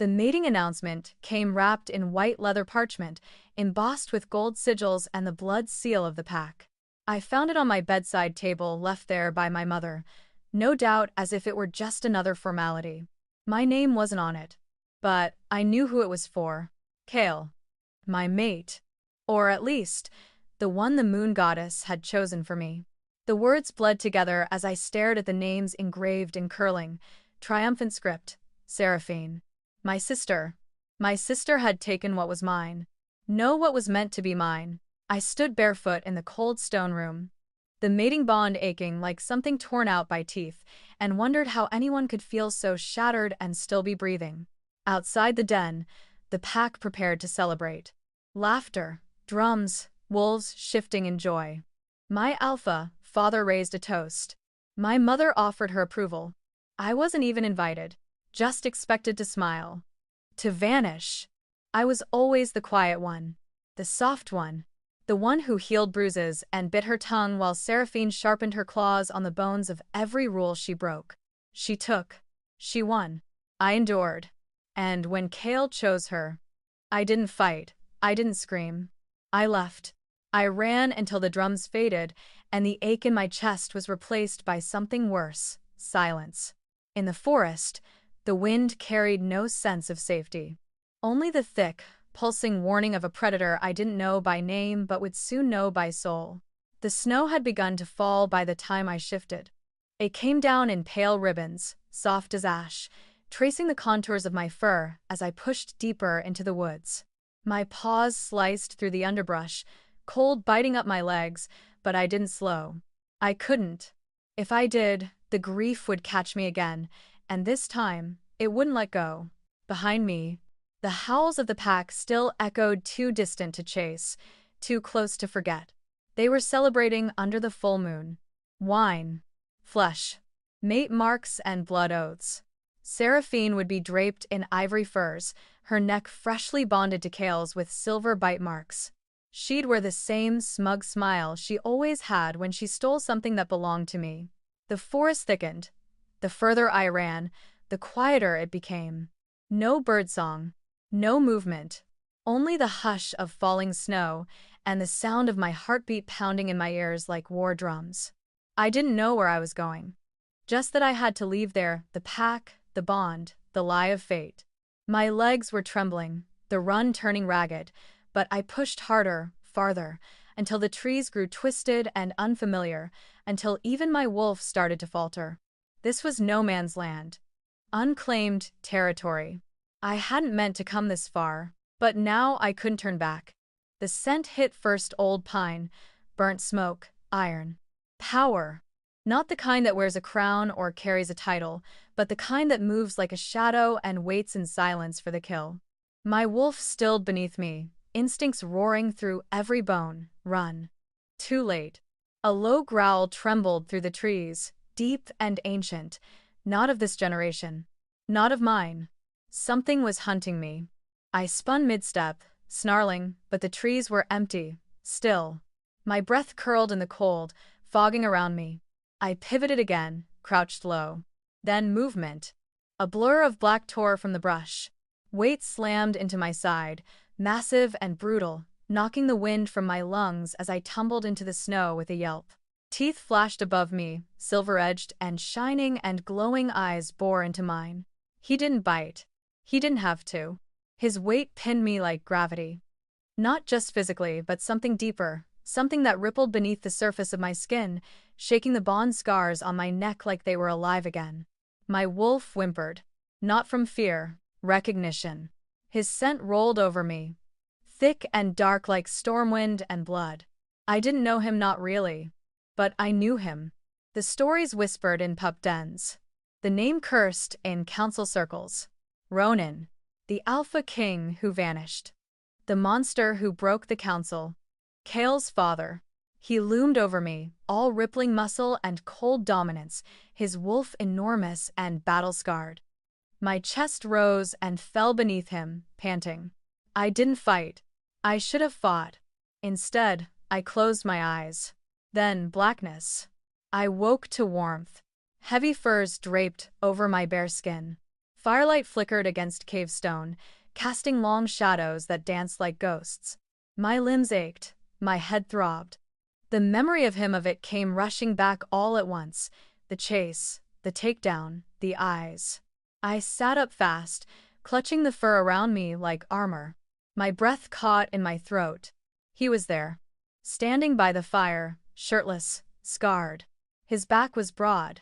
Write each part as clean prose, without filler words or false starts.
The mating announcement came wrapped in white leather parchment, embossed with gold sigils and the blood seal of the pack. I found it on my bedside table left there by my mother, no doubt as if it were just another formality. My name wasn't on it, but I knew who it was for. Kale. My mate. Or at least, the one the moon goddess had chosen for me. The words bled together as I stared at the names engraved in curling, triumphant script. Seraphine. My sister. My sister had taken what was mine. No, what was meant to be mine. I stood barefoot in the cold stone room, the mating bond aching like something torn out by teeth, and wondered how anyone could feel so shattered and still be breathing. Outside the den, the pack prepared to celebrate. Laughter, drums, wolves shifting in joy. My alpha, father raised a toast. My mother offered her approval. I wasn't even invited, just expected to smile. To vanish. I was always the quiet one, the soft one, the one who healed bruises and bit her tongue while Seraphine sharpened her claws on the bones of every rule she broke. She took. She won. I endured. And when Kale chose her, I didn't fight. I didn't scream. I left. I ran until the drums faded and the ache in my chest was replaced by something worse, silence. In the forest, the wind carried no sense of safety. Only the thick, pulsing warning of a predator I didn't know by name but would soon know by soul. The snow had begun to fall by the time I shifted. It came down in pale ribbons, soft as ash, tracing the contours of my fur as I pushed deeper into the woods. My paws sliced through the underbrush, cold biting up my legs, but I didn't slow. I couldn't. If I did, the grief would catch me again, and this time, it wouldn't let go. Behind me, the howls of the pack still echoed, too distant to chase, too close to forget. They were celebrating under the full moon. Wine, flesh, mate marks and blood oaths. Seraphine would be draped in ivory furs, her neck freshly bonded to Kale's with silver bite marks. She'd wear the same smug smile she always had when she stole something that belonged to me. The forest thickened. The further I ran, the quieter it became. No birdsong, no movement, only the hush of falling snow and the sound of my heartbeat pounding in my ears like war drums. I didn't know where I was going. Just that I had to leave there, the pack, the bond, the lie of fate. My legs were trembling, the run turning ragged, but I pushed harder, farther, until the trees grew twisted and unfamiliar, until even my wolf started to falter. This was no man's land. Unclaimed territory. I hadn't meant to come this far, but now I couldn't turn back. The scent hit first old pine, burnt smoke, iron. Power. Not the kind that wears a crown or carries a title, but the kind that moves like a shadow and waits in silence for the kill. My wolf stilled beneath me, instincts roaring through every bone. Run. Too late. A low growl trembled through the trees, deep and ancient, not of this generation. Not of mine. Something was hunting me. I spun mid-step, snarling, but the trees were empty, still. My breath curled in the cold, fogging around me. I pivoted again, crouched low. Then movement. A blur of black tore from the brush. Weight slammed into my side, massive and brutal, knocking the wind from my lungs as I tumbled into the snow with a yelp. Teeth flashed above me, silver-edged and shining, and glowing eyes bore into mine. He didn't bite. He didn't have to. His weight pinned me like gravity. Not just physically, but something deeper, something that rippled beneath the surface of my skin, shaking the bond scars on my neck like they were alive again. My wolf whimpered. Not from fear, recognition. His scent rolled over me, thick and dark like storm wind and blood. I didn't know him, not really. But I knew him. The stories whispered in pup dens. The name cursed in council circles. Ronin. The Alpha King who vanished. The monster who broke the council. Kale's father. He loomed over me, all rippling muscle and cold dominance, his wolf enormous and battle-scarred. My chest rose and fell beneath him, panting. I didn't fight. I should have fought. Instead, I closed my eyes. Then blackness. I woke to warmth. Heavy furs draped over my bare skin. Firelight flickered against cave stone, casting long shadows that danced like ghosts. My limbs ached, my head throbbed. The memory of it came rushing back all at once. The chase, the takedown, the eyes. I sat up fast, clutching the fur around me like armor. My breath caught in my throat. He was there, standing by the fire, shirtless, scarred. His back was broad,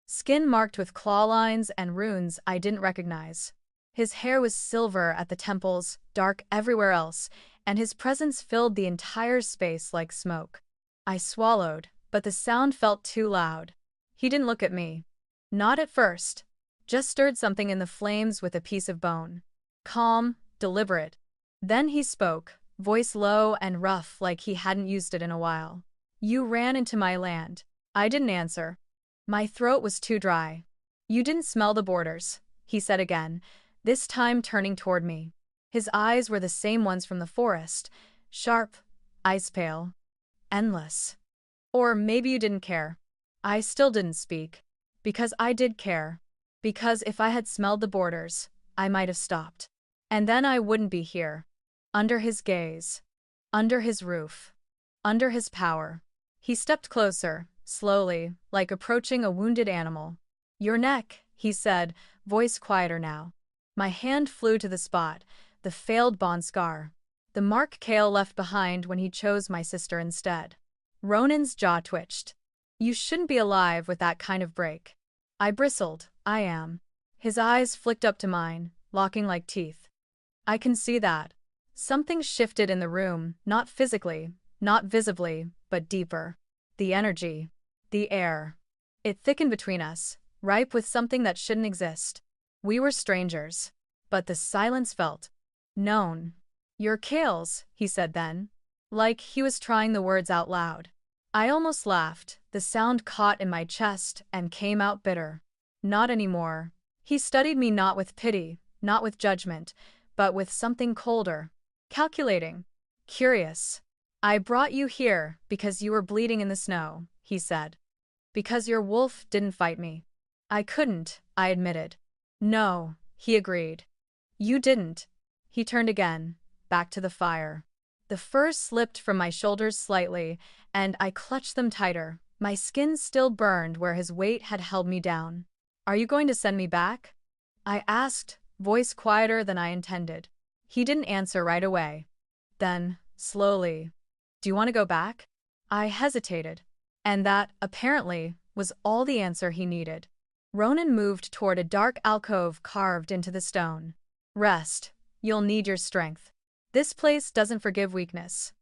skin marked with claw lines and runes I didn't recognize. His hair was silver at the temples, dark everywhere else, and his presence filled the entire space like smoke. I swallowed, but the sound felt too loud. He didn't look at me. Not at first. Just stirred something in the flames with a piece of bone. Calm, deliberate. Then he spoke, voice low and rough like he hadn't used it in a while. You ran into my land. I didn't answer. My throat was too dry. You didn't smell the borders, he said again, this time turning toward me. His eyes were the same ones from the forest, sharp, ice pale, endless. Or maybe you didn't care. I still didn't speak. Because I did care. Because if I had smelled the borders, I might have stopped. And then I wouldn't be here. Under his gaze. Under his roof. Under his power. He stepped closer, slowly, like approaching a wounded animal. Your neck, he said, voice quieter now. My hand flew to the spot, the failed bond scar. The mark Kale left behind when he chose my sister instead. Ronan's jaw twitched. You shouldn't be alive with that kind of break. I bristled. I am. His eyes flicked up to mine, locking like teeth. I can see that. Something shifted in the room, not physically, not visibly, but deeper. The energy. The air. It thickened between us, ripe with something that shouldn't exist. We were strangers. But the silence felt known. You're Kale's, he said then. Like he was trying the words out loud. I almost laughed. The sound caught in my chest and came out bitter. Not anymore. He studied me not with pity, not with judgment, but with something colder. Calculating. Curious. I brought you here because you were bleeding in the snow, he said. Because your wolf didn't fight me. I couldn't, I admitted. No, he agreed. You didn't. He turned again, back to the fire. The fur slipped from my shoulders slightly, and I clutched them tighter. My skin still burned where his weight had held me down. Are you going to send me back? I asked, voice quieter than I intended. He didn't answer right away. Then, slowly, do you want to go back? I hesitated. And that, apparently, was all the answer he needed. Ronan moved toward a dark alcove carved into the stone. Rest. You'll need your strength. This place doesn't forgive weakness.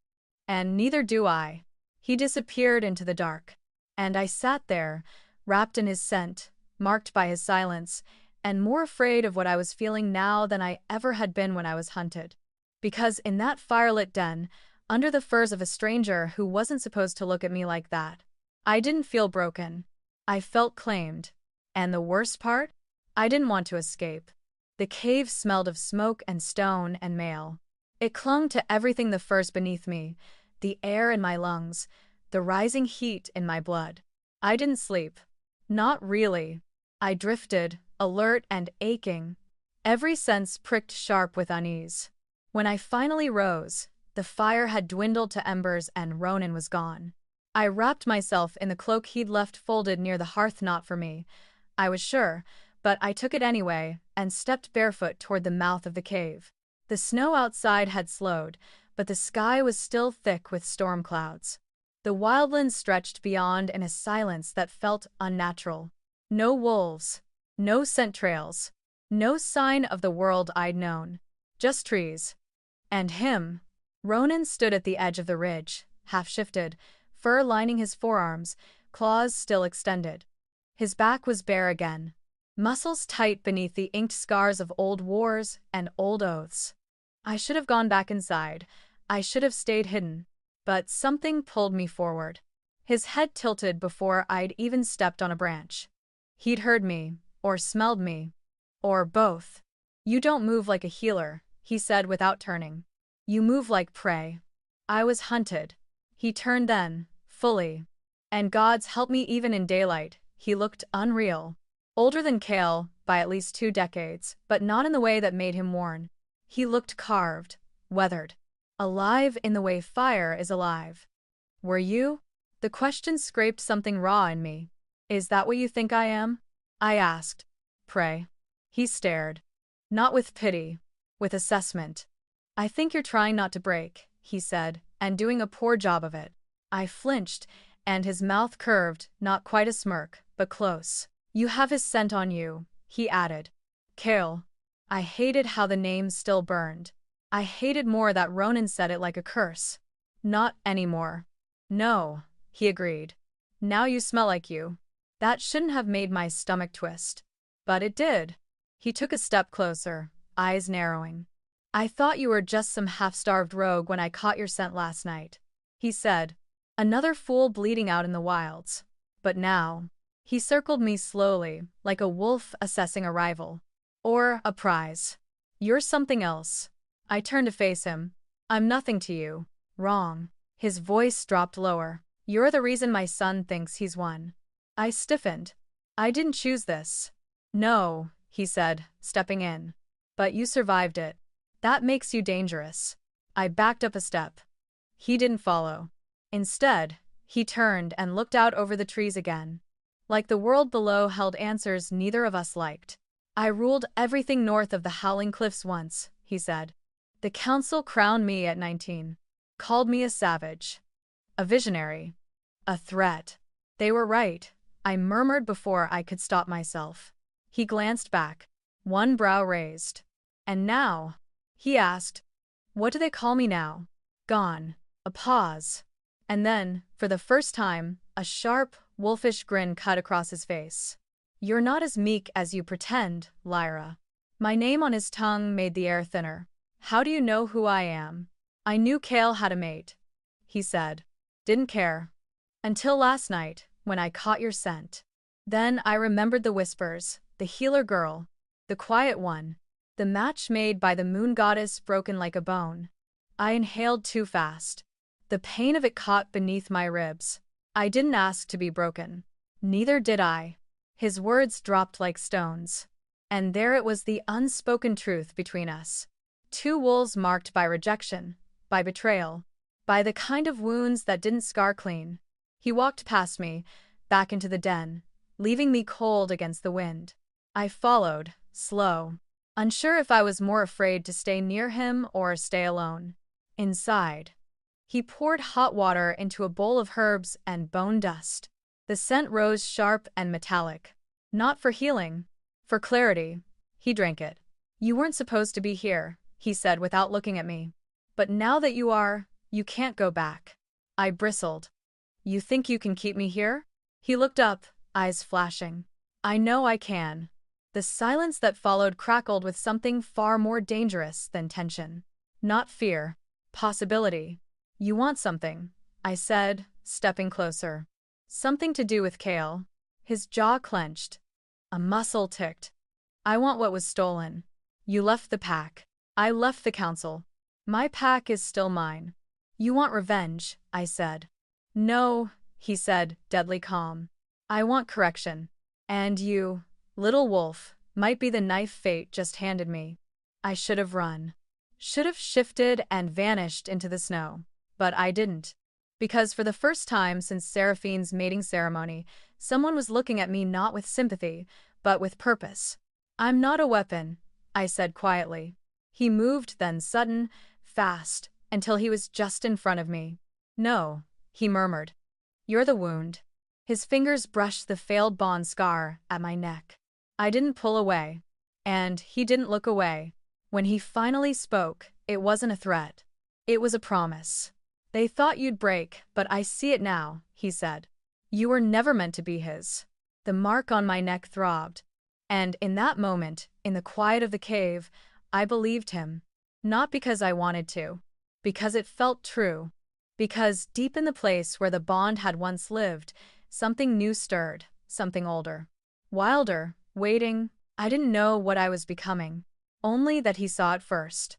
And neither do I. He disappeared into the dark. And I sat there, wrapped in his scent, marked by his silence, and more afraid of what I was feeling now than I ever had been when I was hunted. Because in that firelit den, under the furs of a stranger who wasn't supposed to look at me like that, I didn't feel broken. I felt claimed. And the worst part? I didn't want to escape. The cave smelled of smoke and stone and mail. It clung to everything the furs beneath me, the air in my lungs, the rising heat in my blood. I didn't sleep. Not really. I drifted, alert and aching. Every sense pricked sharp with unease. When I finally rose, the fire had dwindled to embers and Ronan was gone. I wrapped myself in the cloak he'd left folded near the hearth not for me, I was sure, but I took it anyway and stepped barefoot toward the mouth of the cave. The snow outside had slowed, but the sky was still thick with storm clouds. The wildlands stretched beyond in a silence that felt unnatural. No wolves. No scent trails. No sign of the world I'd known. Just trees. And him. Ronan stood at the edge of the ridge, half-shifted, fur lining his forearms, claws still extended. His back was bare again. Muscles tight beneath the inked scars of old wars and old oaths. I should have gone back inside. I should have stayed hidden. But something pulled me forward. His head tilted before I'd even stepped on a branch. He'd heard me, or smelled me, or both. You don't move like a healer, he said without turning. You move like prey. I was hunted. He turned then, fully. And gods help me even in daylight, he looked unreal. Older than Kale by at least 2 decades, but not in the way that made him worn. He looked carved, weathered, alive in the way fire is alive. Were you? The question scraped something raw in me. Is that what you think I am? I asked. Pray. He stared. Not with pity, with assessment. I think you're trying not to break, he said, and doing a poor job of it. I flinched, and his mouth curved, not quite a smirk, but close. You have his scent on you, he added. Kale. I hated how the name still burned. I hated more that Ronan said it like a curse. Not anymore. No, he agreed. Now you smell like you. That shouldn't have made my stomach twist. But it did. He took a step closer, eyes narrowing. I thought you were just some half-starved rogue when I caught your scent last night, he said. Another fool bleeding out in the wilds. But now, he circled me slowly, like a wolf assessing a rival. Or a prize. You're something else. I turned to face him. I'm nothing to you. Wrong. His voice dropped lower. You're the reason my son thinks he's won. I stiffened. I didn't choose this. No, he said, stepping in. But you survived it. That makes you dangerous. I backed up a step. He didn't follow. Instead, he turned and looked out over the trees again. Like the world below held answers neither of us liked. I ruled everything north of the Howling Cliffs once, he said. The council crowned me at 19. Called me a savage. A visionary. A threat. They were right, I murmured before I could stop myself. He glanced back, one brow raised. And now? He asked. What do they call me now? Gone. A pause. And then, for the first time, a sharp, wolfish grin cut across his face. You're not as meek as you pretend, Lyra. My name on his tongue made the air thinner. How do you know who I am? I knew Kale had a mate, he said. Didn't care. Until last night, when I caught your scent. Then I remembered the whispers, the healer girl, the quiet one, the match made by the moon goddess broken like a bone. I inhaled too fast. The pain of it caught beneath my ribs. I didn't ask to be broken. Neither did I. His words dropped like stones. And there it was, the unspoken truth between us. Two wolves marked by rejection, by betrayal, by the kind of wounds that didn't scar clean. He walked past me, back into the den, leaving me cold against the wind. I followed, slow, unsure if I was more afraid to stay near him or stay alone. Inside, he poured hot water into a bowl of herbs and bone dust. The scent rose sharp and metallic. Not for healing, for clarity. He drank it. You weren't supposed to be here, he said without looking at me. But now that you are, you can't go back. I bristled. You think you can keep me here? He looked up, eyes flashing. I know I can. The silence that followed crackled with something far more dangerous than tension. Not fear. Possibility. You want something, I said, stepping closer. Something to do with Kale. His jaw clenched. A muscle ticked. I want what was stolen. You left the pack. I left the council. My pack is still mine. You want revenge, I said. No, he said, deadly calm. I want correction. And you, little wolf, might be the knife fate just handed me. I should have run. Should have shifted and vanished into the snow. But I didn't. Because for the first time since Seraphine's mating ceremony, someone was looking at me not with sympathy, but with purpose. I'm not a weapon, I said quietly. He moved then sudden, fast, until he was just in front of me. No, he murmured. You're the wound. His fingers brushed the failed bond scar at my neck. I didn't pull away. And he didn't look away. When he finally spoke, it wasn't a threat. It was a promise. They thought you'd break, but I see it now, he said. You were never meant to be his. The mark on my neck throbbed. And in that moment, in the quiet of the cave, I believed him. Not because I wanted to. Because it felt true. Because deep in the place where the bond had once lived, something new stirred, something older. Wilder, waiting. I didn't know what I was becoming. Only that he saw it first.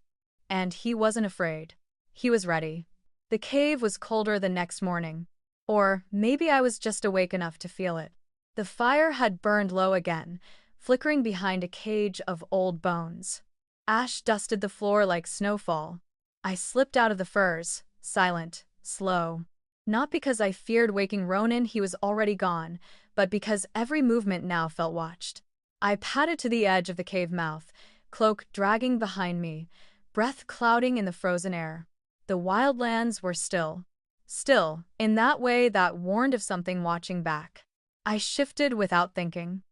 And he wasn't afraid. He was ready. The cave was colder the next morning. Or maybe I was just awake enough to feel it. The fire had burned low again, flickering behind a cage of old bones. Ash dusted the floor like snowfall. I slipped out of the furs, silent, slow. Not because I feared waking Ronan, he was already gone, but because every movement now felt watched. I padded to the edge of the cave mouth, cloak dragging behind me, breath clouding in the frozen air. The wildlands were still. Still, in that way that warned of something watching back. I shifted without thinking.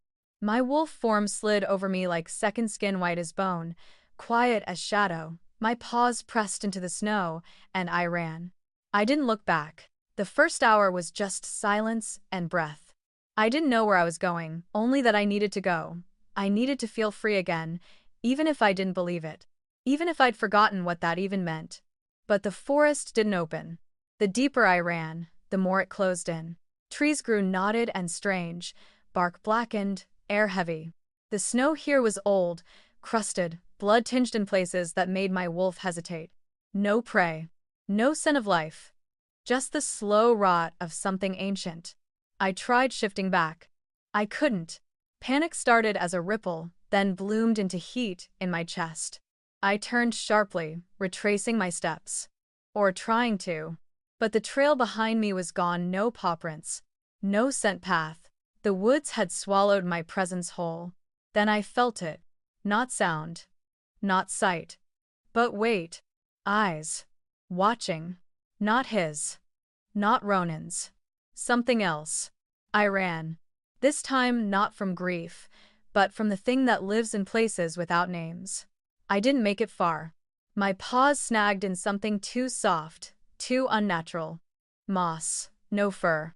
My wolf form slid over me like second skin, white as bone, quiet as shadow. My paws pressed into the snow, and I ran. I didn't look back. The first hour was just silence and breath. I didn't know where I was going, only that I needed to go. I needed to feel free again, even if I didn't believe it. Even if I'd forgotten what that even meant. But the forest didn't open. The deeper I ran, the more it closed in. Trees grew knotted and strange, bark blackened, air heavy. The snow here was old, crusted, blood-tinged in places that made my wolf hesitate. No prey. No scent of life. Just the slow rot of something ancient. I tried shifting back. I couldn't. Panic started as a ripple, then bloomed into heat in my chest. I turned sharply, retracing my steps. Or trying to. But the trail behind me was gone, no paw prints. No scent path. The woods had swallowed my presence whole. Then I felt it. Not sound. Not sight. But wait. Eyes. Watching. Not his. Not Ronan's. Something else. I ran. This time not from grief, but from the thing that lives in places without names. I didn't make it far. My paws snagged in something too soft, too unnatural. Moss, no fur.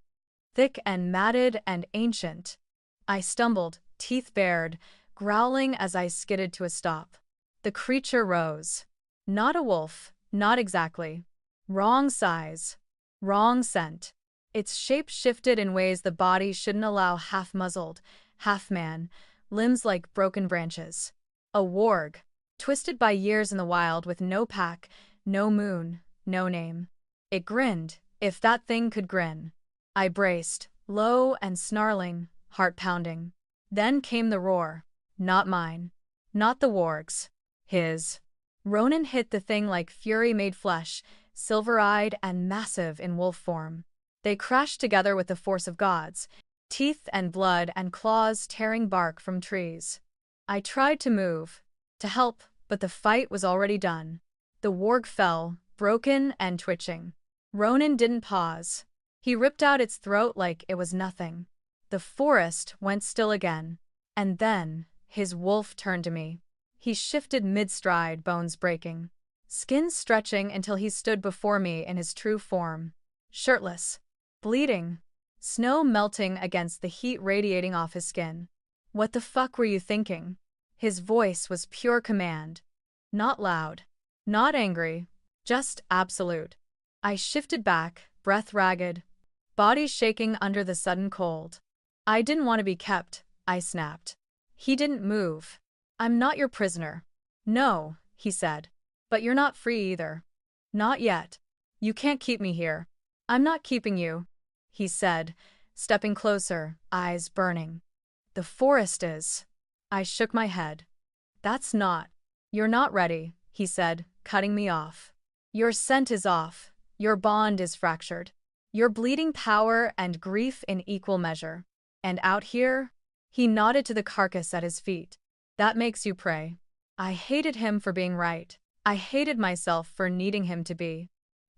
Thick and matted and ancient. I stumbled, teeth bared, growling as I skidded to a stop. The creature rose. Not a wolf, not exactly. Wrong size. Wrong scent. Its shape shifted in ways the body shouldn't allow, half-muzzled, half-man, limbs like broken branches. A warg. Twisted by years in the wild with no pack, no moon, no name. It grinned, if that thing could grin. I braced, low and snarling, heart pounding. Then came the roar. Not mine. Not the warg's. His. Ronan hit the thing like fury made flesh, silver-eyed and massive in wolf form. They crashed together with the force of gods, teeth and blood and claws tearing bark from trees. I tried to move, to help, but the fight was already done. The warg fell, broken and twitching. Ronan didn't pause. He ripped out its throat like it was nothing. The forest went still again. And then, his wolf turned to me. He shifted mid-stride, bones breaking. Skin stretching until he stood before me in his true form. Shirtless. Bleeding. Snow melting against the heat radiating off his skin. What the fuck were you thinking? His voice was pure command. Not loud. Not angry. Just absolute. I shifted back, breath ragged. Body shaking under the sudden cold. I didn't want to be kept, I snapped. He didn't move. I'm not your prisoner. No, he said. But you're not free either. Not yet. You can't keep me here. I'm not keeping you, he said, stepping closer, eyes burning. The forest is. I shook my head. That's not. You're not ready, he said, cutting me off. Your scent is off. Your bond is fractured. You're bleeding power and grief in equal measure. And out here? He nodded to the carcass at his feet. That makes you prey. I hated him for being right. I hated myself for needing him to be.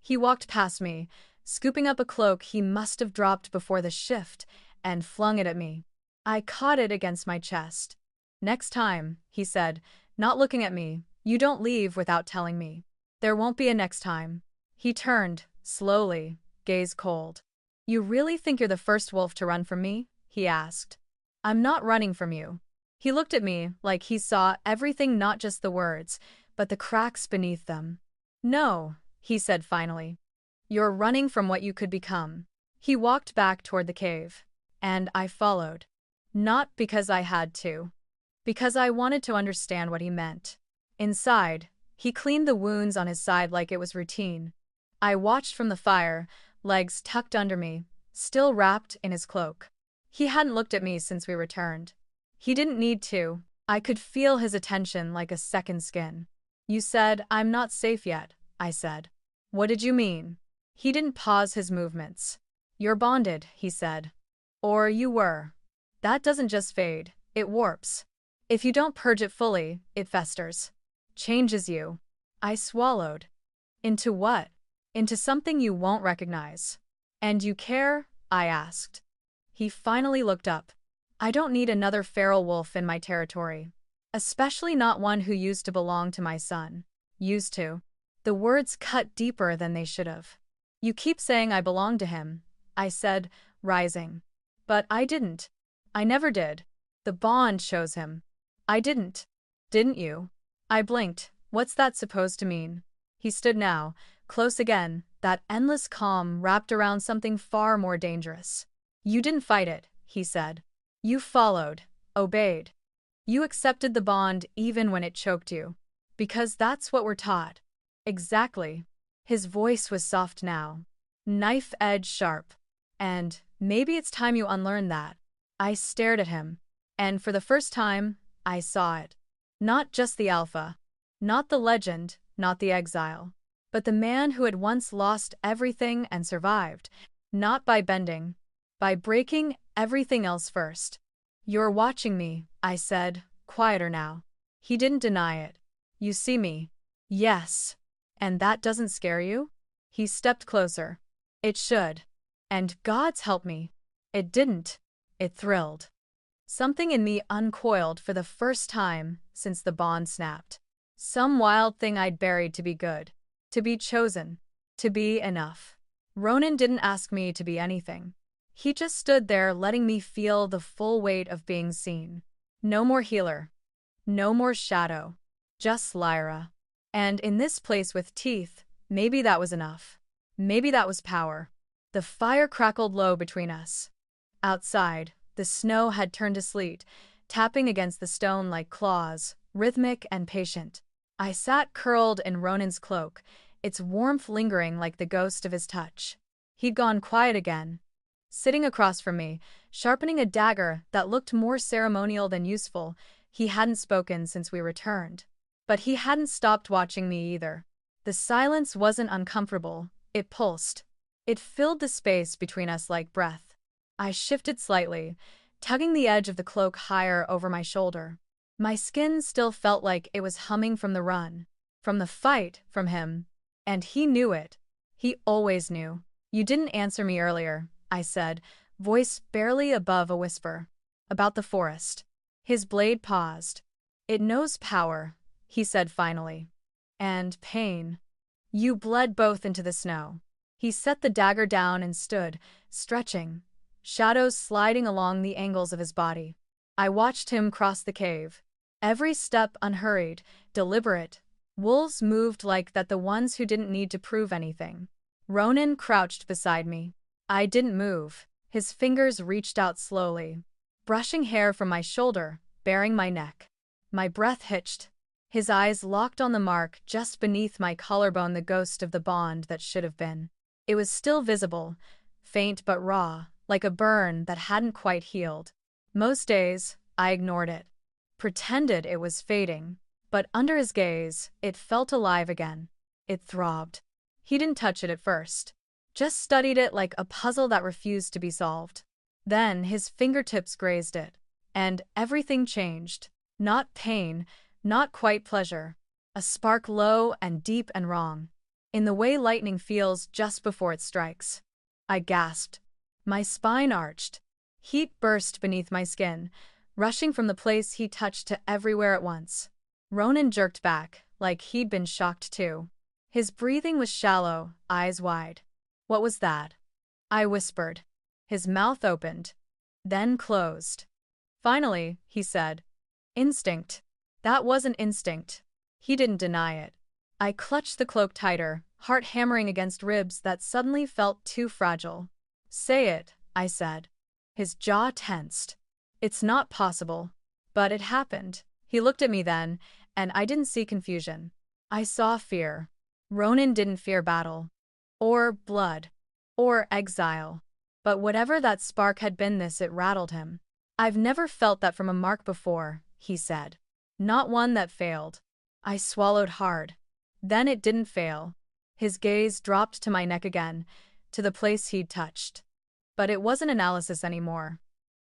He walked past me, scooping up a cloak he must have dropped before the shift, and flung it at me. I caught it against my chest. Next time, he said, not looking at me, you don't leave without telling me. There won't be a next time. He turned, slowly, gaze cold. You really think you're the first wolf to run from me? He asked. I'm not running from you. He looked at me like he saw everything, not just the words, but the cracks beneath them. No, he said finally. You're running from what you could become. He walked back toward the cave. And I followed. Not because I had to. Because I wanted to understand what he meant. Inside, he cleaned the wounds on his side like it was routine. I watched from the fire, legs tucked under me, still wrapped in his cloak. He hadn't looked at me since we returned. He didn't need to. I could feel his attention like a second skin. You said, "I'm not safe yet," I said. "What did you mean?" He didn't pause his movements. "You're bonded," he said. "Or you were. That doesn't just fade, it warps. If you don't purge it fully, it festers. Changes you." I swallowed. "Into what?" "Into something you won't recognize." "And you care?" I asked. He finally looked up. "I don't need another feral wolf in my territory. Especially not one who used to belong to my son." Used to. The words cut deeper than they should have. "You keep saying I belong to him," I said, rising. "But I didn't. I never did. The bond shows him." "I didn't." "Didn't you?" I blinked. What's that supposed to mean? He stood now, close again, that endless calm wrapped around something far more dangerous. "You didn't fight it," he said. "You followed, obeyed. You accepted the bond even when it choked you. Because that's what we're taught." "Exactly." His voice was soft now, knife edge sharp. "And maybe it's time you unlearn that." I stared at him, and for the first time, I saw it. Not just the alpha, not the legend, not the exile, but the man who had once lost everything and survived, not by bending, by breaking everything else first. "You're watching me," I said, quieter now. He didn't deny it. "You see me?" "Yes." "And that doesn't scare you?" He stepped closer. "It should. And God's help me, it didn't." It thrilled. Something in me uncoiled for the first time since the bond snapped. Some wild thing I'd buried to be good, to be chosen, to be enough. Ronan didn't ask me to be anything. He just stood there letting me feel the full weight of being seen. No more healer. No more shadow. Just Lyra. And in this place with teeth, maybe that was enough. Maybe that was power. The fire crackled low between us. Outside, the snow had turned to sleet, tapping against the stone like claws, rhythmic and patient. I sat curled in Ronan's cloak, its warmth lingering like the ghost of his touch. He'd gone quiet again, sitting across from me, sharpening a dagger that looked more ceremonial than useful. He hadn't spoken since we returned. But he hadn't stopped watching me either. The silence wasn't uncomfortable, it pulsed. It filled the space between us like breath. I shifted slightly, tugging the edge of the cloak higher over my shoulder. My skin still felt like it was humming from the run, from the fight, from him. And he knew it. He always knew. "You didn't answer me earlier," I said, voice barely above a whisper. "About the forest." His blade paused. "It knows power," he said finally. "And pain. You bled both into the snow." He set the dagger down and stood, stretching, shadows sliding along the angles of his body. I watched him cross the cave. Every step unhurried, deliberate. Wolves moved like that, the ones who didn't need to prove anything. Ronan crouched beside me. I didn't move. His fingers reached out slowly, brushing hair from my shoulder, baring my neck. My breath hitched. His eyes locked on the mark just beneath my collarbone, the ghost of the bond that should have been. It was still visible, faint but raw, like a burn that hadn't quite healed. Most days, I ignored it, pretended it was fading. But under his gaze, it felt alive again. It throbbed. He didn't touch it at first, just studied it like a puzzle that refused to be solved. Then his fingertips grazed it, and everything changed. Not pain, not quite pleasure. A spark low and deep and wrong, in the way lightning feels just before it strikes. I gasped. My spine arched. Heat burst beneath my skin, rushing from the place he touched to everywhere at once. Ronan jerked back, like he'd been shocked too. His breathing was shallow, eyes wide. "What was that?" I whispered. His mouth opened, then closed. Finally, he said, "Instinct." That wasn't instinct. He didn't deny it. I clutched the cloak tighter, heart hammering against ribs that suddenly felt too fragile. "Say it," I said. His jaw tensed. "It's not possible." But it happened. He looked at me then, and I didn't see confusion. I saw fear. Ronan didn't fear battle, or blood, or exile. But whatever that spark had been, it rattled him. "I've never felt that from a mark before," he said. "Not one that failed." I swallowed hard. Then it didn't fail. His gaze dropped to my neck again, to the place he'd touched. But it wasn't analysis anymore.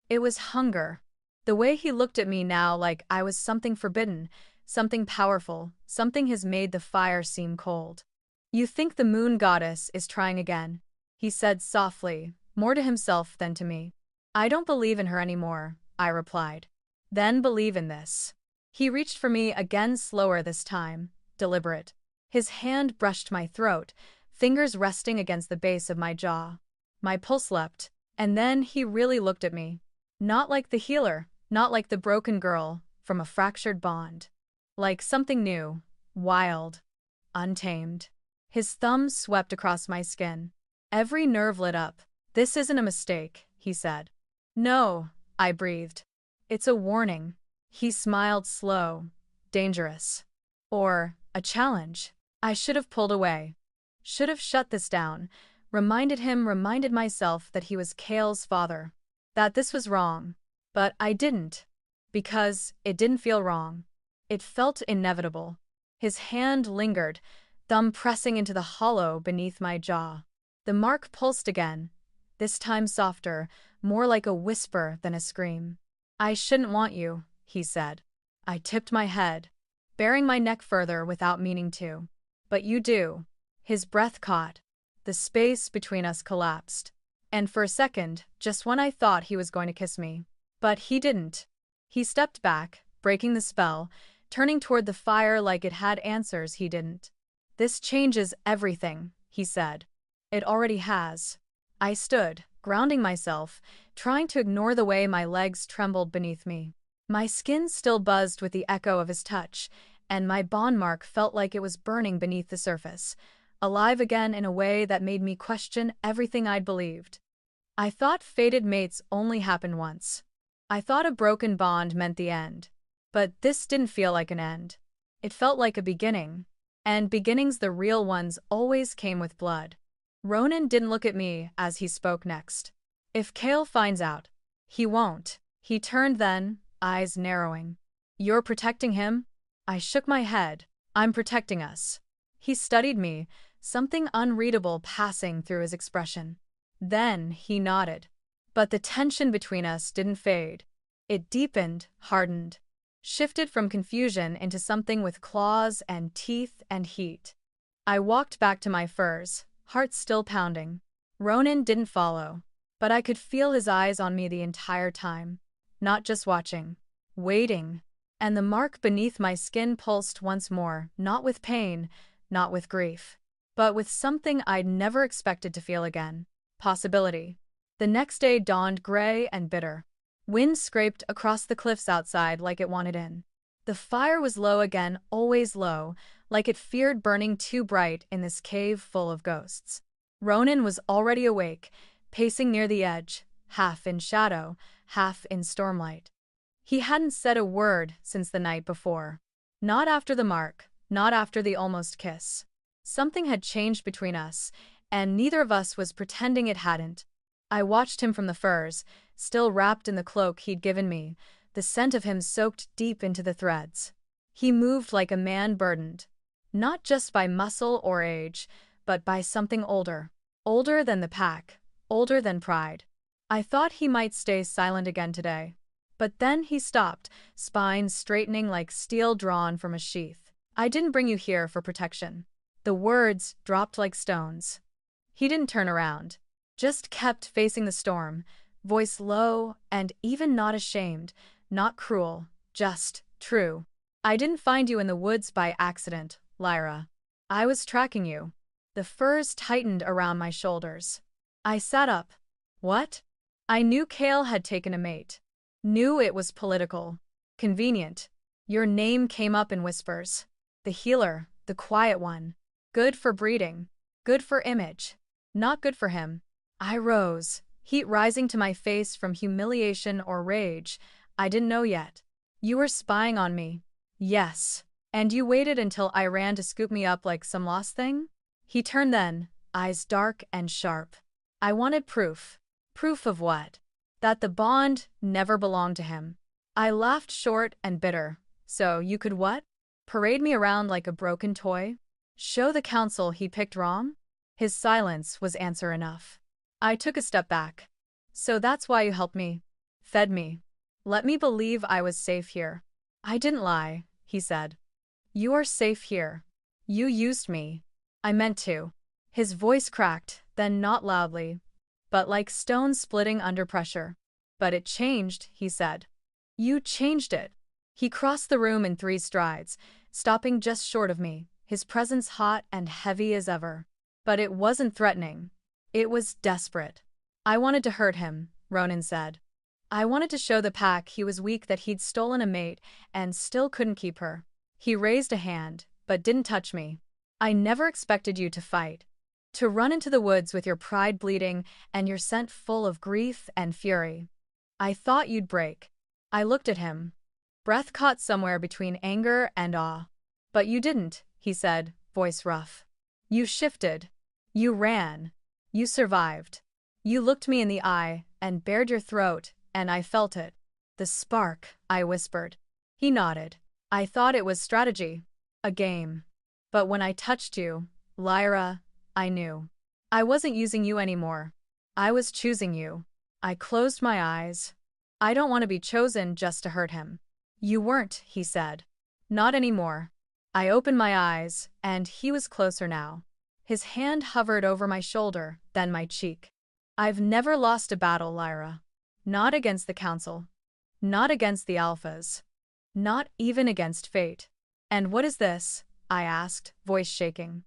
It was hunger. The way he looked at me now, like I was something forbidden, something powerful, something has made the fire seem cold. "You think the moon goddess is trying again?" he said softly, more to himself than to me. "I don't believe in her anymore," I replied. "Then believe in this." He reached for me again, slower this time, deliberate. His hand brushed my throat, fingers resting against the base of my jaw. My pulse leapt, and then he really looked at me. Not like the healer, not like the broken girl from a fractured bond. Like something new, wild, untamed. His thumb swept across my skin. Every nerve lit up. "This isn't a mistake," he said. "No," I breathed. "It's a warning." He smiled, slow, dangerous. Or a challenge. I should have pulled away. Should have shut this down. Reminded myself that he was Kale's father. That this was wrong. But I didn't. Because it didn't feel wrong. It felt inevitable. His hand lingered, thumb pressing into the hollow beneath my jaw. The mark pulsed again, this time softer, more like a whisper than a scream. "I shouldn't want you," he said. I tipped my head, baring my neck further without meaning to. "But you do." His breath caught. The space between us collapsed. And for a second, just when I thought he was going to kiss me. But he didn't. He stepped back, breaking the spell, turning toward the fire like it had answers he didn't. "This changes everything," he said. "It already has." I stood, grounding myself, trying to ignore the way my legs trembled beneath me. My skin still buzzed with the echo of his touch, and my bond mark felt like it was burning beneath the surface, alive again in a way that made me question everything I'd believed. I thought fated mates only happened once. I thought a broken bond meant the end. But this didn't feel like an end. It felt like a beginning. And beginnings, the real ones, always came with blood. Ronan didn't look at me as he spoke next. "If Kale finds out." "He won't." He turned then, eyes narrowing. "You're protecting him?" I shook my head. "I'm protecting us." He studied me, something unreadable passing through his expression. Then he nodded. But the tension between us didn't fade. It deepened, hardened, shifted from confusion into something with claws and teeth and heat. I walked back to my furs, heart still pounding. Ronan didn't follow, but I could feel his eyes on me the entire time. Not just watching, waiting. And the mark beneath my skin pulsed once more, not with pain, not with grief, but with something I'd never expected to feel again. Possibility. The next day dawned gray and bitter. Wind scraped across the cliffs outside like it wanted in. The fire was low again, always low, like it feared burning too bright in this cave full of ghosts. Ronan was already awake, pacing near the edge, half in shadow, half in stormlight. He hadn't said a word since the night before. Not after the mark, not after the almost kiss. Something had changed between us, and neither of us was pretending it hadn't. I watched him from the furs, still wrapped in the cloak he'd given me, the scent of him soaked deep into the threads. He moved like a man burdened, not just by muscle or age, but by something older. Older than the pack, older than pride. I thought he might stay silent again today. But then he stopped, spine straightening like steel drawn from a sheath. "I didn't bring you here for protection." The words dropped like stones. He didn't turn around, just kept facing the storm, voice low and even not ashamed, not cruel, just true. "I didn't find you in the woods by accident, Lyra. I was tracking you." The furs tightened around my shoulders. I sat up. "What?" I knew Kale had taken a mate. Knew it was political. Convenient. Your name came up in whispers. The healer, the quiet one. Good for breeding. Good for image. Not good for him. I rose, heat rising to my face from humiliation or rage. I didn't know yet. "You were spying on me." "Yes. And you waited until I ran to scoop me up like some lost thing?" He turned then, eyes dark and sharp. "I wanted proof." Proof of what? That the bond never belonged to him. I laughed short and bitter. So you could what? Parade me around like a broken toy? Show the council he picked wrong? His silence was answer enough. I took a step back. So that's why you helped me? Fed me? Let me believe I was safe here. I didn't lie, he said. You are safe here. You used me. I meant to. His voice cracked, then not loudly, but like stone splitting under pressure. But it changed, he said. You changed it. He crossed the room in 3 strides, stopping just short of me, his presence hot and heavy as ever. But it wasn't threatening. It was desperate. I wanted to hurt him, Ronan said. I wanted to show the pack he was weak, that he'd stolen a mate and still couldn't keep her. He raised a hand, but didn't touch me. I never expected you to fight. To run into the woods with your pride bleeding and your scent full of grief and fury. I thought you'd break. I looked at him. Breath caught somewhere between anger and awe. But you didn't, he said, voice rough. You shifted. You ran. You survived. You looked me in the eye and bared your throat, and I felt it. The spark, I whispered. He nodded. I thought it was strategy. A game. But when I touched you, Lyra, I knew. I wasn't using you anymore. I was choosing you. I closed my eyes. I don't want to be chosen just to hurt him. You weren't, he said. Not anymore. I opened my eyes, and he was closer now. His hand hovered over my shoulder, then my cheek. I've never lost a battle, Lyra. Not against the Council. Not against the Alphas. Not even against fate. And what is this? I asked, voice shaking.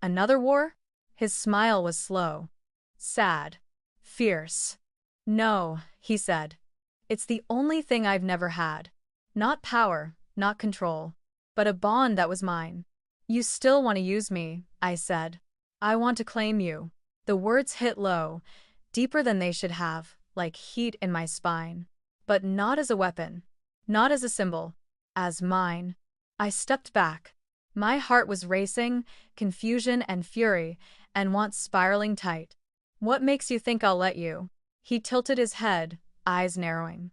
Another war? His smile was slow. Sad. Fierce. No, he said. It's the only thing I've never had. Not power, not control, but a bond that was mine. You still want to use me, I said. I want to claim you. The words hit low, deeper than they should have, like heat in my spine. But not as a weapon. Not as a symbol. As mine. I stepped back. My heart was racing, confusion and fury, and want spiraling tight. What makes you think I'll let you? He tilted his head, eyes narrowing.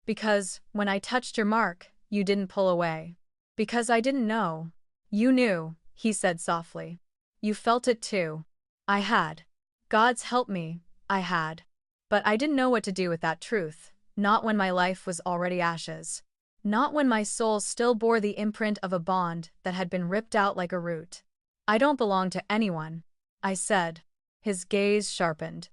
Because, when I touched your mark, you didn't pull away. Because I didn't know. You knew, he said softly. You felt it too. I had. God's help me, I had. But I didn't know what to do with that truth, not when my life was already ashes. Not when my soul still bore the imprint of a bond that had been ripped out like a root. I don't belong to anyone, I said. His gaze sharpened.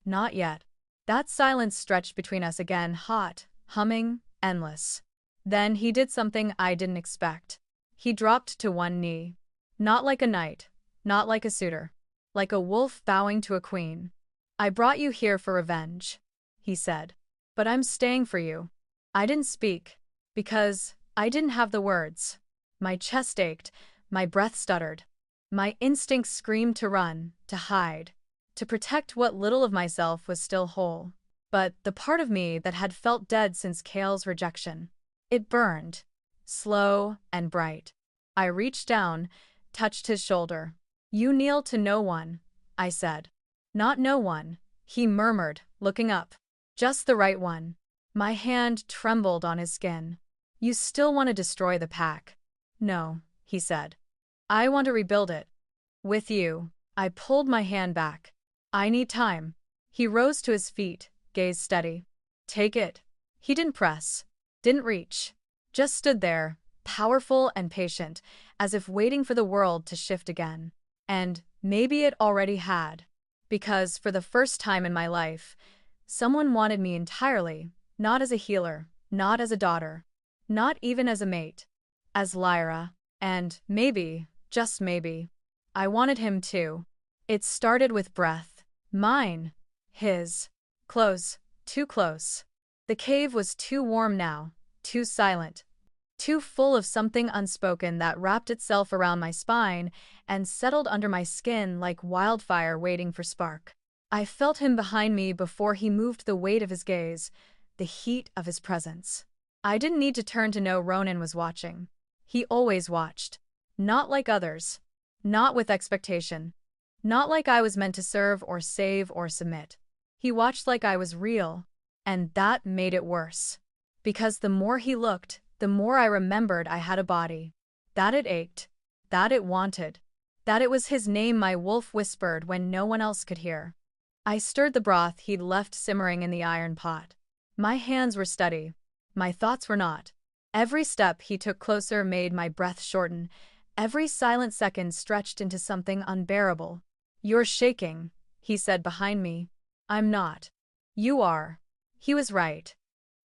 Not yet. That silence stretched between us again, hot, humming, endless. Then he did something I didn't expect. He dropped to one knee. Not like a knight, not like a suitor. Like a wolf bowing to a queen. I brought you here for revenge, he said. But I'm staying for you. I didn't speak. Because I didn't have the words. My chest ached, my breath stuttered. My instincts screamed to run, to hide, to protect what little of myself was still whole. But the part of me that had felt dead since Kale's rejection, it burned, slow and bright. I reached down, touched his shoulder. You kneel to no one, I said. Not no one, he murmured, looking up. Just the right one. My hand trembled on his skin. You still want to destroy the pack? No, he said. I want to rebuild it. With you. I pulled my hand back. I need time. He rose to his feet, gaze steady. Take it. He didn't press. Didn't reach. Just stood there, powerful and patient, as if waiting for the world to shift again. And maybe it already had. Because, for the first time in my life, someone wanted me entirely, not as a healer, not as a daughter. Not even as a mate. As Lyra. And maybe, just maybe, I wanted him too. It started with breath. Mine. His. Close. Too close. The cave was too warm now. Too silent. Too full of something unspoken that wrapped itself around my spine and settled under my skin like wildfire waiting for spark. I felt him behind me before he moved, the weight of his gaze, the heat of his presence. I didn't need to turn to know Ronan was watching. He always watched. Not like others. Not with expectation. Not like I was meant to serve or save or submit. He watched like I was real, and that made it worse. Because the more he looked, the more I remembered I had a body. That it ached. That it wanted. That it was his name my wolf whispered when no one else could hear. I stirred the broth he'd left simmering in the iron pot. My hands were steady. My thoughts were not. Every step he took closer made my breath shorten. Every silent second stretched into something unbearable. "You're shaking," he said behind me. "I'm not." "You are." He was right.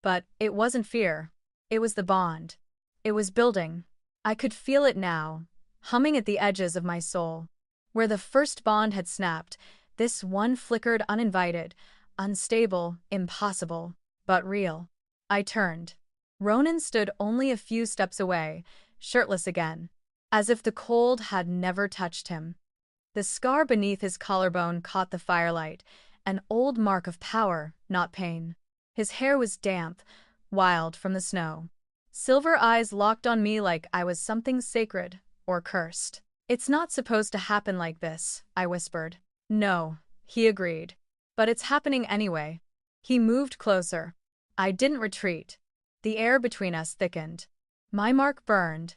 But it wasn't fear. It was the bond. It was building. I could feel it now, humming at the edges of my soul. Where the first bond had snapped, this one flickered uninvited, unstable, impossible, but real. I turned. Ronan stood only a few steps away, shirtless again, as if the cold had never touched him. The scar beneath his collarbone caught the firelight, an old mark of power, not pain. His hair was damp, wild from the snow. Silver eyes locked on me like I was something sacred or cursed. "It's not supposed to happen like this," I whispered. "No," he agreed. "But it's happening anyway." He moved closer. I didn't retreat. The air between us thickened. My mark burned.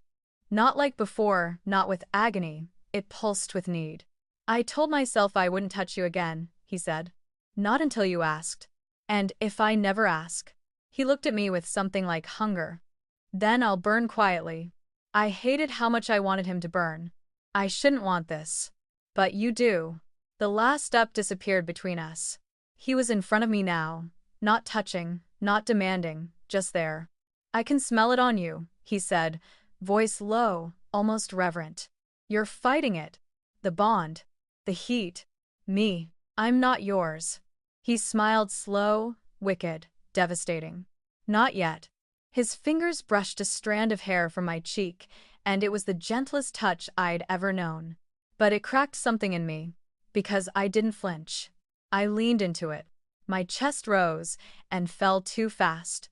Not like before, not with agony, it pulsed with need. "I told myself I wouldn't touch you again," he said. "Not until you asked. And if I never ask." He looked at me with something like hunger. "Then I'll burn quietly." I hated how much I wanted him to burn. I shouldn't want this. But you do. The last step disappeared between us. He was in front of me now, not touching, not demanding, just there. "I can smell it on you," he said, voice low, almost reverent. "You're fighting it. The bond. The heat. Me. I'm not yours." He smiled slow, wicked, devastating. "Not yet." His fingers brushed a strand of hair from my cheek, and it was the gentlest touch I'd ever known. But it cracked something in me, because I didn't flinch. I leaned into it. My chest rose and fell too fast.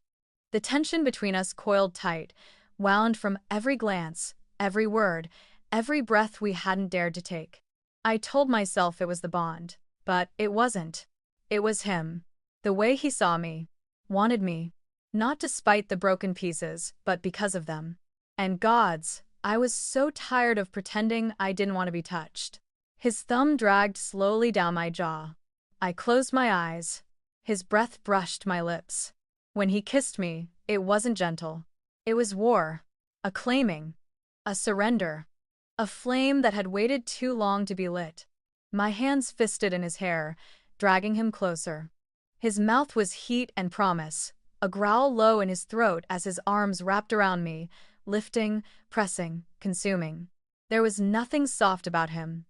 The tension between us coiled tight, wound from every glance, every word, every breath we hadn't dared to take. I told myself it was the bond, but it wasn't. It was him. The way he saw me, wanted me. Not despite the broken pieces, but because of them. And gods, I was so tired of pretending I didn't want to be touched. His thumb dragged slowly down my jaw. I closed my eyes. His breath brushed my lips. When he kissed me, it wasn't gentle. It was war. A claiming. A surrender. A flame that had waited too long to be lit. My hands fisted in his hair, dragging him closer. His mouth was heat and promise, a growl low in his throat as his arms wrapped around me, lifting, pressing, consuming. There was nothing soft about him.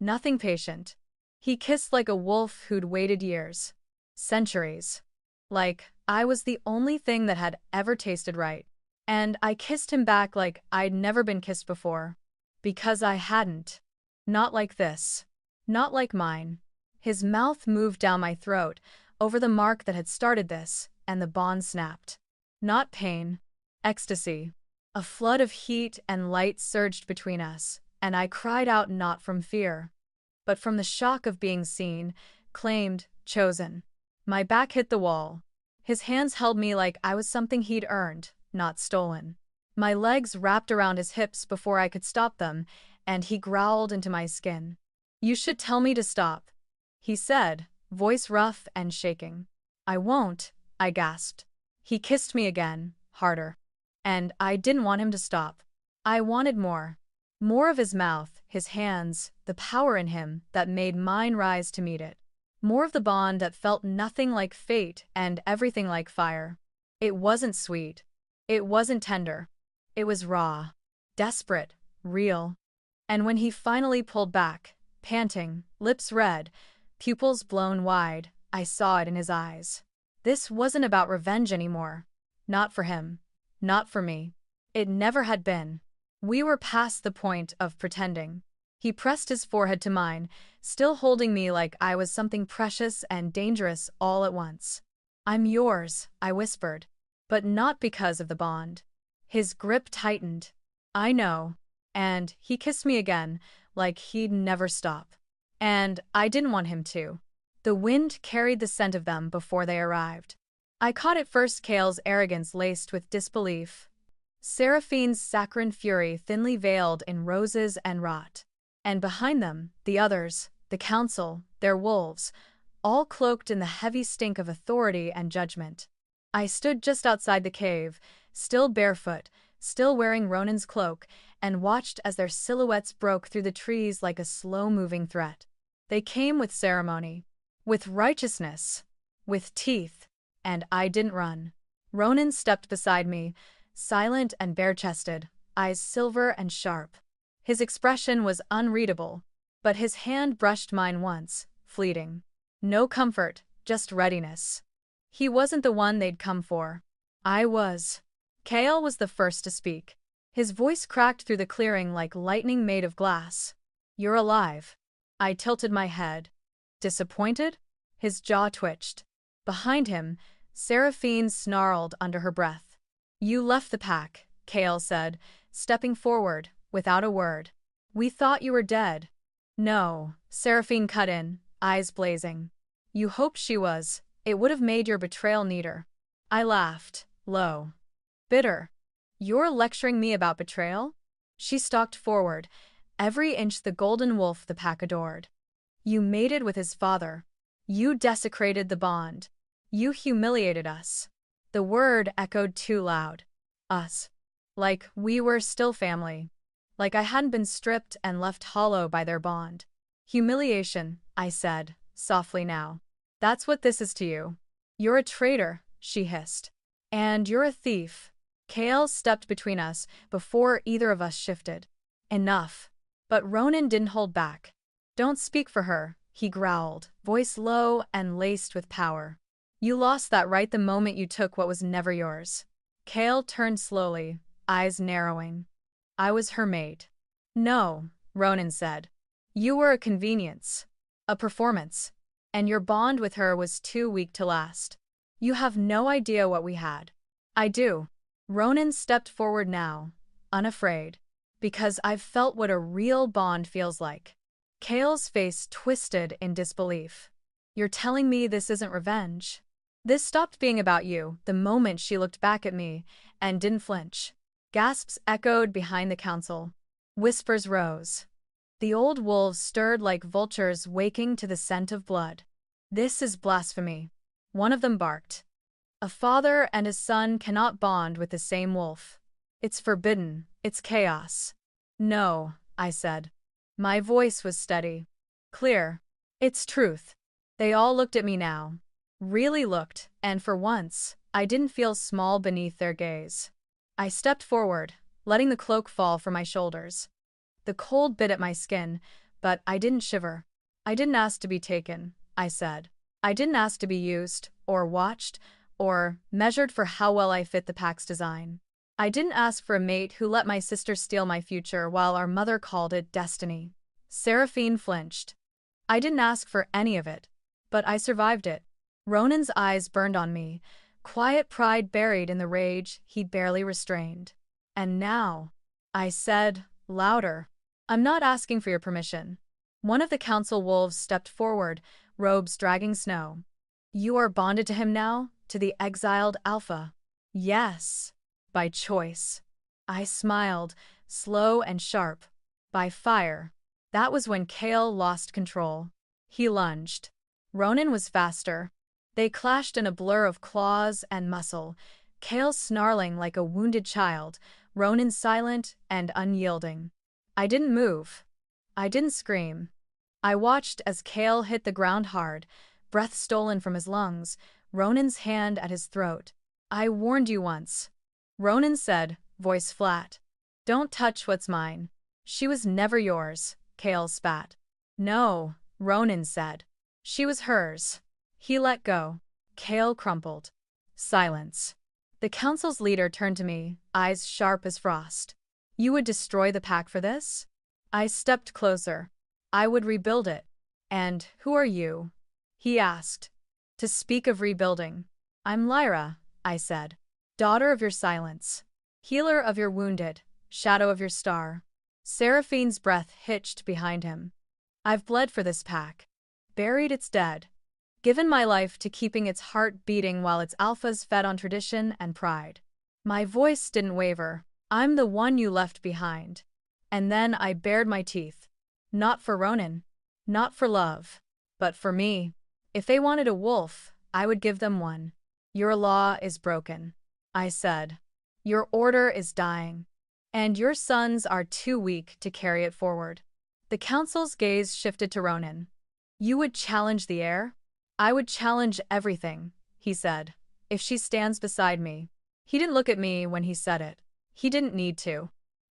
Nothing patient. He kissed like a wolf who'd waited years. Centuries. Like I was the only thing that had ever tasted right. And I kissed him back like I'd never been kissed before. Because I hadn't. Not like this. Not like mine. His mouth moved down my throat, over the mark that had started this, and the bond snapped. Not pain. Ecstasy. A flood of heat and light surged between us, and I cried out not from fear, but from the shock of being seen, claimed, chosen. My back hit the wall. His hands held me like I was something he'd earned, not stolen. My legs wrapped around his hips before I could stop them, and he growled into my skin. "You should tell me to stop," he said, voice rough and shaking. "I won't," I gasped. He kissed me again, harder. And I didn't want him to stop. I wanted more. More of his mouth, his hands, the power in him that made mine rise to meet it. More of the bond that felt nothing like fate and everything like fire. It wasn't sweet. It wasn't tender. It was raw, desperate, real. And when he finally pulled back, panting, lips red, pupils blown wide, I saw it in his eyes. This wasn't about revenge anymore. Not for him. Not for me. It never had been. We were past the point of pretending. He pressed his forehead to mine, still holding me like I was something precious and dangerous all at once. "I'm yours," I whispered. But not because of the bond. His grip tightened. "I know." And he kissed me again, like he'd never stop. And I didn't want him to. The wind carried the scent of them before they arrived. I caught at first Kale's arrogance laced with disbelief, Seraphine's saccharine fury thinly veiled in roses and rot, and behind them, the others, the council, their wolves, all cloaked in the heavy stink of authority and judgment. I stood just outside the cave, still barefoot, still wearing Ronan's cloak, and watched as their silhouettes broke through the trees like a slow-moving threat. They came with ceremony, with righteousness, with teeth, and I didn't run. Ronan stepped beside me, silent and bare-chested, eyes silver and sharp. His expression was unreadable, but his hand brushed mine once, fleeting. No comfort, just readiness. He wasn't the one they'd come for. I was. Kale was the first to speak. His voice cracked through the clearing like lightning made of glass. "You're alive." I tilted my head. Disappointed? His jaw twitched. Behind him, Seraphine snarled under her breath. "You left the pack," Kale said, stepping forward, without a word. "We thought you were dead." "No," Seraphine cut in, eyes blazing. "You hoped she was. It would have made your betrayal neater." I laughed, low. "Bitter. You're lecturing me about betrayal?" She stalked forward, every inch the golden wolf the pack adored. "You mated with his father. You desecrated the bond. You humiliated us." The word echoed too loud. Us. Like we were still family. Like I hadn't been stripped and left hollow by their bond. "Humiliation," I said, softly now. "That's what this is to you. You're a traitor," she hissed. "And you're a thief." Kale stepped between us before either of us shifted. "Enough." But Ronan didn't hold back. "Don't speak for her," he growled, voice low and laced with power. "You lost that right the moment you took what was never yours." Kale turned slowly, eyes narrowing. "I was her mate." "No," Ronan said. "You were a convenience. A performance. And your bond with her was too weak to last. You have no idea what we had." "I do." Ronan stepped forward now, unafraid. "Because I've felt what a real bond feels like." Kale's face twisted in disbelief. "You're telling me this isn't revenge?" "This stopped being about you the moment she looked back at me and didn't flinch." Gasps echoed behind the council. Whispers rose. The old wolves stirred like vultures waking to the scent of blood. "This is blasphemy," one of them barked. "A father and a son cannot bond with the same wolf. It's forbidden, it's chaos." "No," I said. My voice was steady. Clear. "It's truth." They all looked at me now. Really looked, and for once, I didn't feel small beneath their gaze. I stepped forward, letting the cloak fall from my shoulders. The cold bit at my skin, but I didn't shiver. "I didn't ask to be taken," I said. "I didn't ask to be used, or watched, or measured for how well I fit the pack's design. I didn't ask for a mate who let my sister steal my future while our mother called it destiny." Seraphine flinched. "I didn't ask for any of it. But I survived it." Ronan's eyes burned on me, quiet pride buried in the rage he'd barely restrained. "And now," I said, louder, "I'm not asking for your permission." One of the council wolves stepped forward, robes dragging snow. "You are bonded to him now, to the exiled alpha." "Yes. By choice." I smiled, slow and sharp. "By fire." That was when Kale lost control. He lunged. Ronan was faster. They clashed in a blur of claws and muscle, Kale snarling like a wounded child, Ronan silent and unyielding. I didn't move. I didn't scream. I watched as Kale hit the ground hard, breath stolen from his lungs, Ronan's hand at his throat. "I warned you once." Ronan said, voice flat. "Don't touch what's mine." "She was never yours," Kale spat. "No," Ronan said. "She was hers." He let go. Kale crumpled. Silence. The council's leader turned to me, eyes sharp as frost. "You would destroy the pack for this?" I stepped closer. "I would rebuild it." "And who are you?" he asked. "To speak of rebuilding." "I'm Lyra," I said. "Daughter of your silence. Healer of your wounded, shadow of your star." Seraphine's breath hitched behind him. "I've bled for this pack. Buried its dead. given my life to keeping its heart beating while its alphas fed on tradition and pride. My voice didn't waver. I'm the one you left behind. And then I bared my teeth. Not for Ronan. Not for love. But for me. If they wanted a wolf, I would give them one. Your law is broken, I said. Your order is dying. And your sons are too weak to carry it forward. The council's gaze shifted to Ronan. You would challenge the heir? I would challenge everything, he said, if she stands beside me. He didn't look at me when he said it. He didn't need to.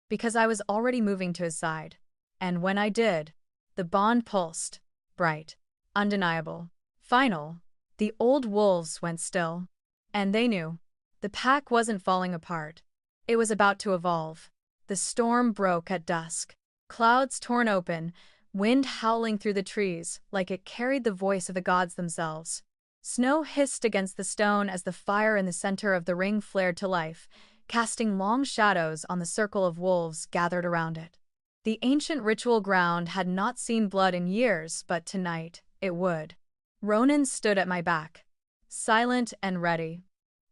Because I was already moving to his side. And when I did, the bond pulsed. Bright. Undeniable. Final. The old wolves went still. And they knew. The pack wasn't falling apart. It was about to evolve. The storm broke at dusk. Clouds torn open, wind howling through the trees like it carried the voice of the gods themselves. Snow hissed against the stone as the fire in the center of the ring flared to life, casting long shadows on the circle of wolves gathered around it. The ancient ritual ground had not seen blood in years, but tonight it would. Ronan stood at my back, silent and ready.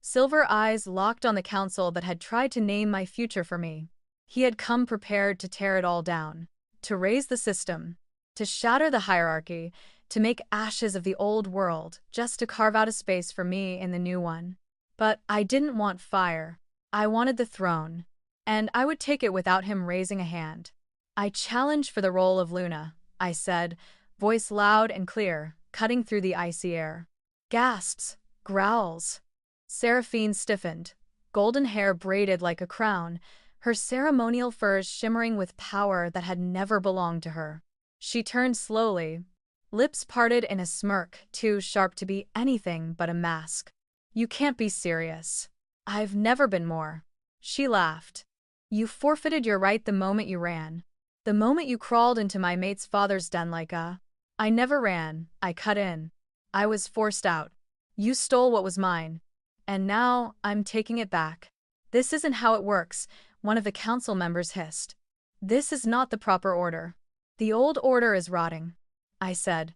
Silver eyes locked on the council that had tried to name my future for me. He had come prepared to tear it all down, to raise the system, to shatter the hierarchy, to make ashes of the old world, just to carve out a space for me in the new one. But I didn't want fire. I wanted the throne, and I would take it without him raising a hand. I challenge for the role of Luna, I said, voice loud and clear, cutting through the icy air. Gasps, growls. Seraphine stiffened, golden hair braided like a crown, her ceremonial furs shimmering with power that had never belonged to her. She turned slowly, lips parted in a smirk too sharp to be anything but a mask. You can't be serious. I've never been more. She laughed. You forfeited your right the moment you ran. The moment you crawled into my mate's father's den like a... I never ran, I cut in. I was forced out. You stole what was mine. And now, I'm taking it back. This isn't how it works, one of the council members hissed. This is not the proper order. The old order is rotting, I said.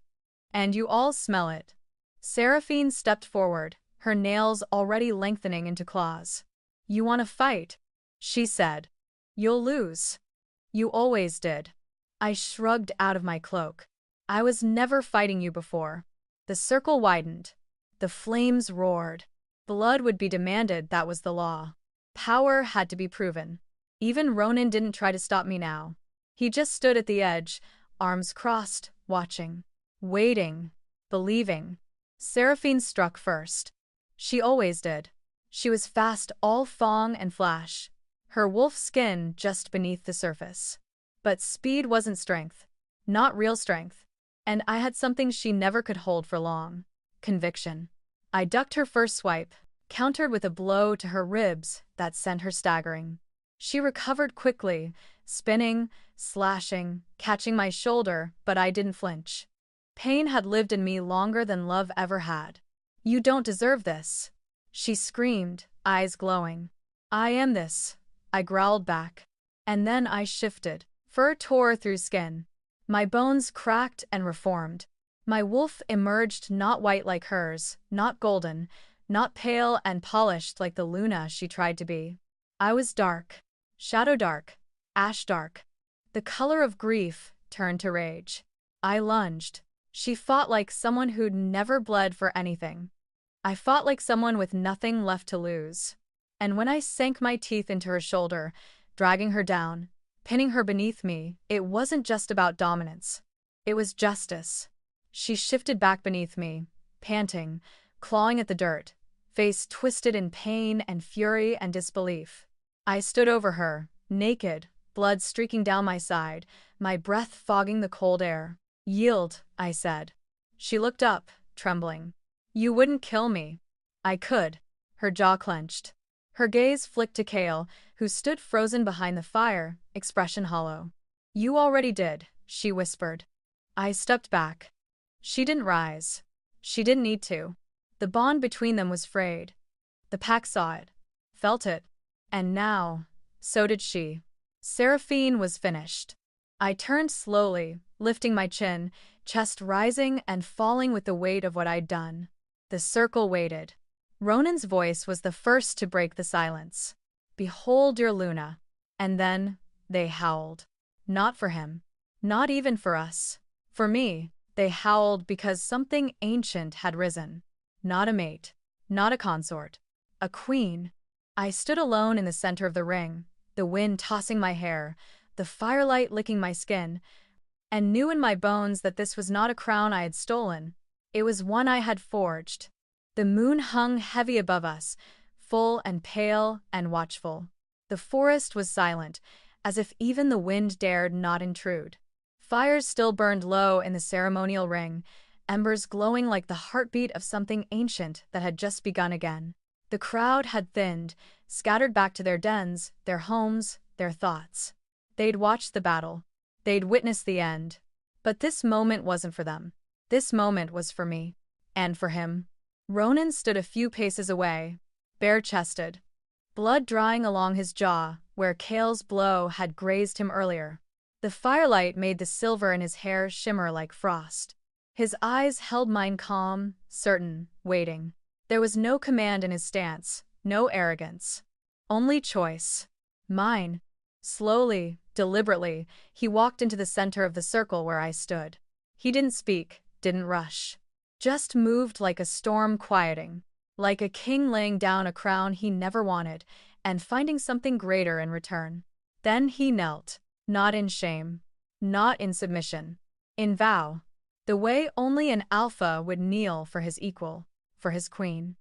And you all smell it. Seraphine stepped forward, her nails already lengthening into claws. You want to fight? She said. You'll lose. You always did. I shrugged out of my cloak. I was never fighting you before. The circle widened. The flames roared. Blood would be demanded, that was the law. Power had to be proven. Even Ronan didn't try to stop me now. He just stood at the edge, arms crossed, watching. Waiting. Believing. Seraphine struck first. She always did. She was fast, all fong and flash. Her wolf skin just beneath the surface. But speed wasn't strength. Not real strength. And I had something she never could hold for long. Conviction. I ducked her first swipe, countered with a blow to her ribs that sent her staggering. She recovered quickly, spinning, slashing, catching my shoulder, but I didn't flinch. Pain had lived in me longer than love ever had. You don't deserve this. She screamed, eyes glowing. I am this, I growled back. And then I shifted. Fur tore through skin. My bones cracked and reformed. My wolf emerged not white like hers, not golden, not pale and polished like the Luna she tried to be. I was dark. Shadow dark. Ash dark. The color of grief turned to rage. I lunged. She fought like someone who'd never bled for anything. I fought like someone with nothing left to lose. And when I sank my teeth into her shoulder, dragging her down, pinning her beneath me, it wasn't just about dominance. It was justice. She shifted back beneath me, panting, clawing at the dirt, face twisted in pain and fury and disbelief. I stood over her, naked, blood streaking down my side, my breath fogging the cold air. Yield, I said. She looked up, trembling. You wouldn't kill me. I could. Her jaw clenched. Her gaze flicked to Kale, who stood frozen behind the fire, expression hollow. You already did, she whispered. I stepped back. She didn't rise. She didn't need to. The bond between them was frayed. The pack saw it, felt it, and now, so did she. Seraphine was finished. I turned slowly, lifting my chin, chest rising and falling with the weight of what I'd done. The circle waited. Ronan's voice was the first to break the silence. "Behold your Luna." And then they howled. Not for him. Not even for us. For me, they howled because something ancient had risen. Not a mate. Not a consort. A queen. I stood alone in the center of the ring, the wind tossing my hair, the firelight licking my skin, and knew in my bones that this was not a crown I had stolen. It was one I had forged. The moon hung heavy above us, full and pale and watchful. The forest was silent, as if even the wind dared not intrude. Fires still burned low in the ceremonial ring, embers glowing like the heartbeat of something ancient that had just begun again. The crowd had thinned, scattered back to their dens, their homes, their thoughts. They'd watched the battle. They'd witnessed the end. But this moment wasn't for them. This moment was for me. And for him. Ronan stood a few paces away, bare-chested, blood drying along his jaw where Kale's blow had grazed him earlier. The firelight made the silver in his hair shimmer like frost. His eyes held mine calm, certain, waiting. There was no command in his stance, no arrogance. Only choice. Mine. Slowly, deliberately, he walked into the center of the circle where I stood. He didn't speak, didn't rush. Just moved like a storm quieting, like a king laying down a crown he never wanted and finding something greater in return. Then he knelt, not in shame, not in submission, in vow, the way only an alpha would kneel for his equal, for his queen.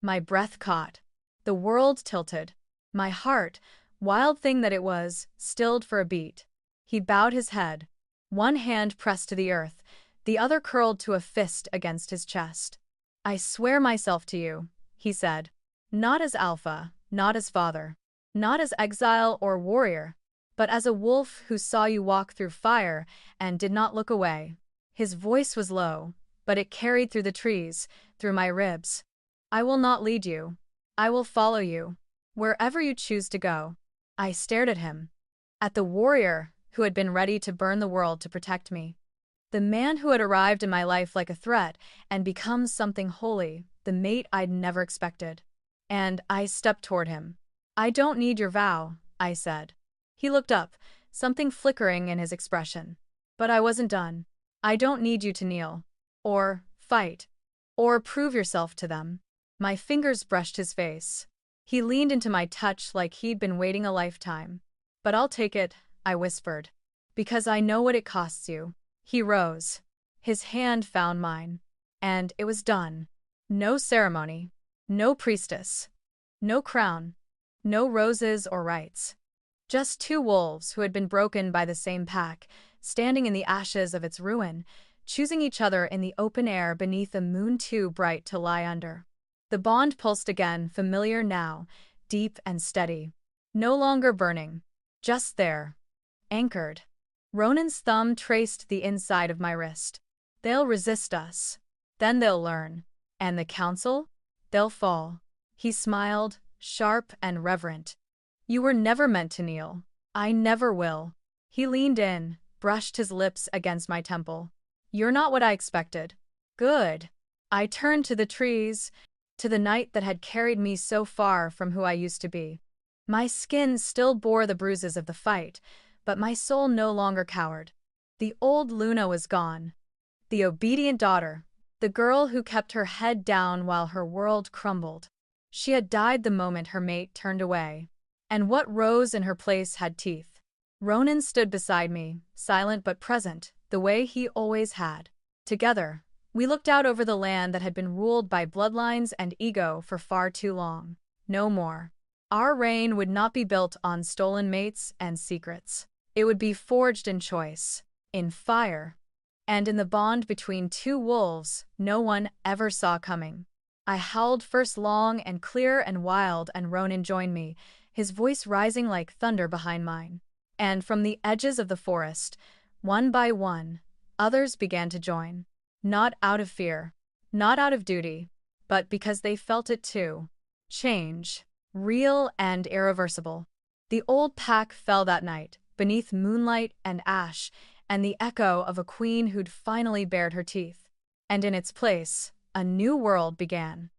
My breath caught. The world tilted. My heart, wild thing that it was, stilled for a beat. He bowed his head, one hand pressed to the earth, the other curled to a fist against his chest. "I swear myself to you," he said. "Not as alpha, not as father, not as exile or warrior, but as a wolf who saw you walk through fire and did not look away." His voice was low, but it carried through the trees, through my ribs. "I will not lead you. I will follow you, wherever you choose to go." I stared at him, at the warrior who had been ready to burn the world to protect me. The man who had arrived in my life like a threat and become something holy, the mate I'd never expected. And I stepped toward him. "I don't need your vow," I said. He looked up, something flickering in his expression. "But I wasn't done. I don't need you to kneel, or fight, or prove yourself to them." My fingers brushed his face. He leaned into my touch like he'd been waiting a lifetime. "But I'll take it," I whispered, "because I know what it costs you." He rose. His hand found mine. And it was done. No ceremony. No priestess. No crown. No roses or rites. Just two wolves who had been broken by the same pack, standing in the ashes of its ruin, choosing each other in the open air beneath a moon too bright to lie under. The bond pulsed again, familiar now, deep and steady. No longer burning. Just there. Anchored. Ronan's thumb traced the inside of my wrist. "They'll resist us. Then they'll learn. And the council? They'll fall." He smiled, sharp and reverent. "You were never meant to kneel. I never will." He leaned in, brushed his lips against my temple. "You're not what I expected." "Good." I turned to the trees, to the night that had carried me so far from who I used to be. My skin still bore the bruises of the fight, but my soul no longer cowered. The old Luna was gone. The obedient daughter, the girl who kept her head down while her world crumbled. She had died the moment her mate turned away. And what rose in her place had teeth. Ronan stood beside me, silent but present, the way he always had. Together, we looked out over the land that had been ruled by bloodlines and ego for far too long. No more. Our reign would not be built on stolen mates and secrets. It would be forged in choice, in fire, and in the bond between two wolves no one ever saw coming. I howled first long and clear and wild, and Ronan joined me, his voice rising like thunder behind mine. And from the edges of the forest, one by one, others began to join. Not out of fear, not out of duty, but because they felt it too. Change, real and irreversible. The old pack fell that night, beneath moonlight and ash, and the echo of a queen who'd finally bared her teeth. And in its place, a new world began.